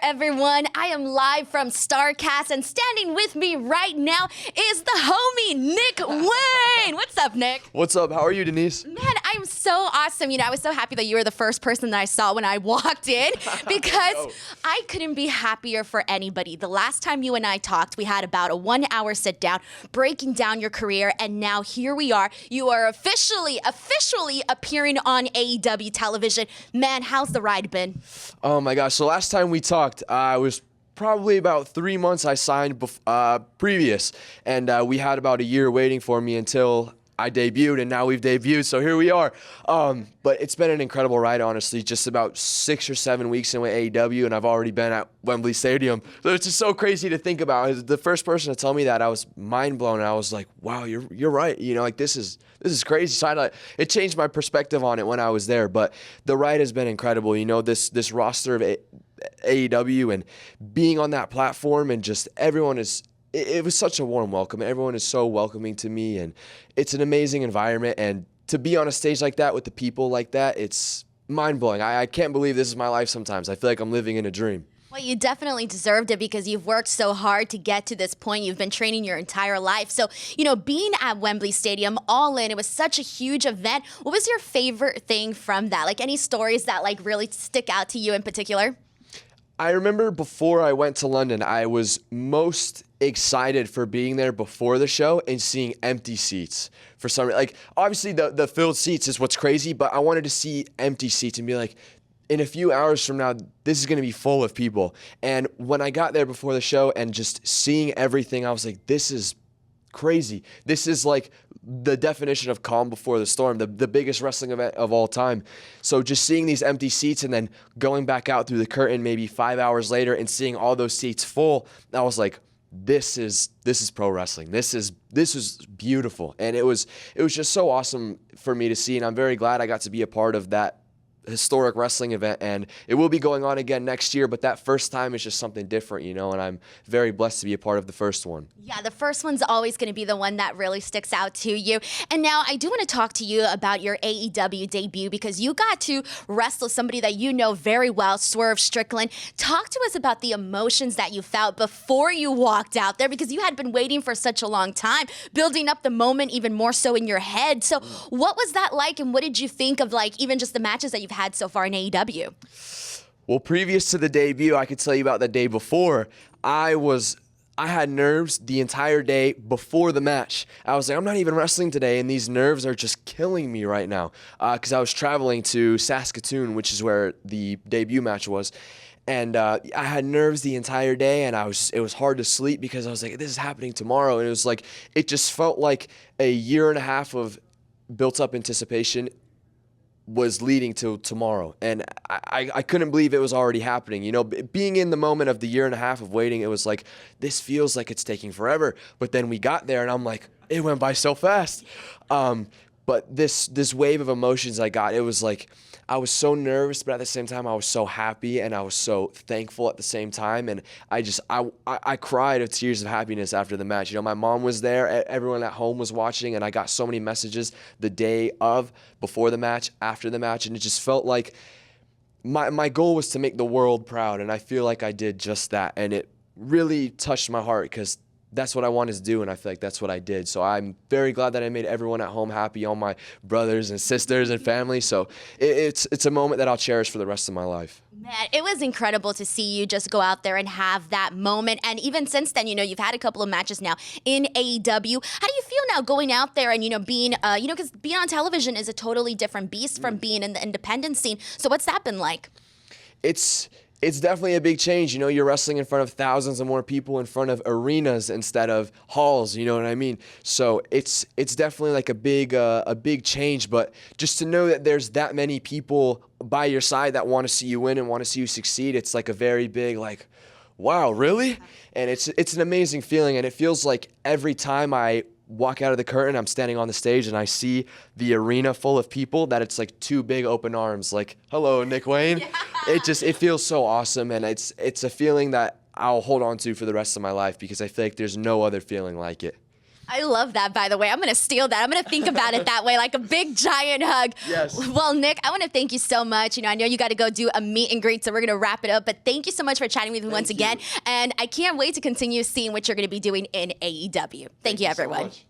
everyone? I am live from StarCast, and standing with me right now is the homie, Nick Wayne. What's up, Nick? What's up? How are you, Denise? Man, I'm so awesome. I was so happy that you were the first person that I saw when I walked in because I couldn't be happier for anybody. The last time you and I talked, we had about a 1 hour sit down, breaking down your career, and now here we are. You are officially appearing on AEW television. Man, how's the ride been? Oh my gosh. So last time we talked, I was probably about 3 months I signed previous, and we had about a year waiting for me until I debuted, and now we've debuted, so here we are. But it's been an incredible ride, honestly. Just about 6 or 7 weeks in with AEW, and I've already been at Wembley Stadium. So it's just so crazy to think about. The first person to tell me that, I was mind blown, and I was like, "Wow, you're right." This is crazy. So it changed my perspective on it when I was there. But the ride has been incredible. This roster of AEW and being on that platform, and just everyone is. It was such a warm welcome. Everyone is so welcoming to me, and it's an amazing environment. And to be on a stage like that with the people like that, it's mind-blowing. I can't believe this is my life sometimes. I feel like I'm living in a dream. Well, you definitely deserved it because you've worked so hard to get to this point. You've been training your entire life. So, being at Wembley Stadium, all in, it was such a huge event. What was your favorite thing from that? Like, any stories that, really stick out to you in particular? I remember before I went to London, I was most excited for being there before the show and seeing empty seats for some reason. Like, obviously the filled seats is what's crazy, but I wanted to see empty seats and be like, in a few hours from now, this is going to be full of people. And when I got there before the show and just seeing everything, I was like, this is crazy. This is like the definition of calm before the storm, the biggest wrestling event of all time. So just seeing these empty seats and then going back out through the curtain maybe 5 hours later and seeing all those seats full, I was like, this is pro wrestling. This is beautiful. And it was just so awesome for me to see, and I'm very glad I got to be a part of that historic wrestling event, and it will be going on again next year, but that first time is just something different, and I'm very blessed to be a part of the first one. Yeah, the first one's always going to be the one that really sticks out to you. And now I do want to talk to you about your AEW debut because you got to wrestle somebody that you know very well, Swerve Strickland. Talk to us about the emotions that you felt before you walked out there, because you had been waiting for such a long time, building up the moment even more so in your head. So what was that like, and what did you think of even just the matches that you've had so far in AEW? Well, previous to the debut, I could tell you about the day before. I had nerves the entire day before the match. I was like, I'm not even wrestling today, and these nerves are just killing me right now. Because I was traveling to Saskatoon, which is where the debut match was. And I had nerves the entire day, and it was hard to sleep because I was like, this is happening tomorrow. And it was like, it just felt like a year and a half of built-up anticipation was leading to tomorrow, and I couldn't believe it was already happening. Being in the moment of the year and a half of waiting, it was like, this feels like it's taking forever. But then we got there, and I'm like, it went by so fast. But this wave of emotions I got, it was like, I was so nervous, but at the same time, I was so happy, and I was so thankful at the same time. And I cried of tears of happiness after the match. My mom was there, everyone at home was watching, and I got so many messages the day of, before the match, after the match, and it just felt like my goal was to make the world proud, and I feel like I did just that. And it really touched my heart because that's what I wanted to do, and I feel like that's what I did. So I'm very glad that I made everyone at home happy, all my brothers and sisters and family. So it's a moment that I'll cherish for the rest of my life. Man, it was incredible to see you just go out there and have that moment. And even since then, you've had a couple of matches now in AEW. How do you feel now going out there and, being, because being on television is a totally different beast from being in the independent scene. So what's that been like? It's definitely a big change. You're wrestling in front of thousands of more people in front of arenas instead of halls, you know what I mean? So it's definitely like a big change, but just to know that there's that many people by your side that want to see you win and want to see you succeed, it's like a very big, like, wow, really? And it's an amazing feeling, and it feels like every time I walk out of the curtain, I'm standing on the stage and I see the arena full of people, that it's like two big open arms, like, hello, Nick Wayne. Yeah. It feels so awesome, and it's a feeling that I'll hold on to for the rest of my life because I feel like there's no other feeling like it. I love that, by the way. I'm going to steal that. I'm going to think about it that way, like a big, giant hug. Yes. Well, Nick, I want to thank you so much. I know you got to go do a meet and greet, so we're going to wrap it up. But thank you so much for chatting with me once again. And I can't wait to continue seeing what you're going to be doing in AEW. Thank you, everyone. So much.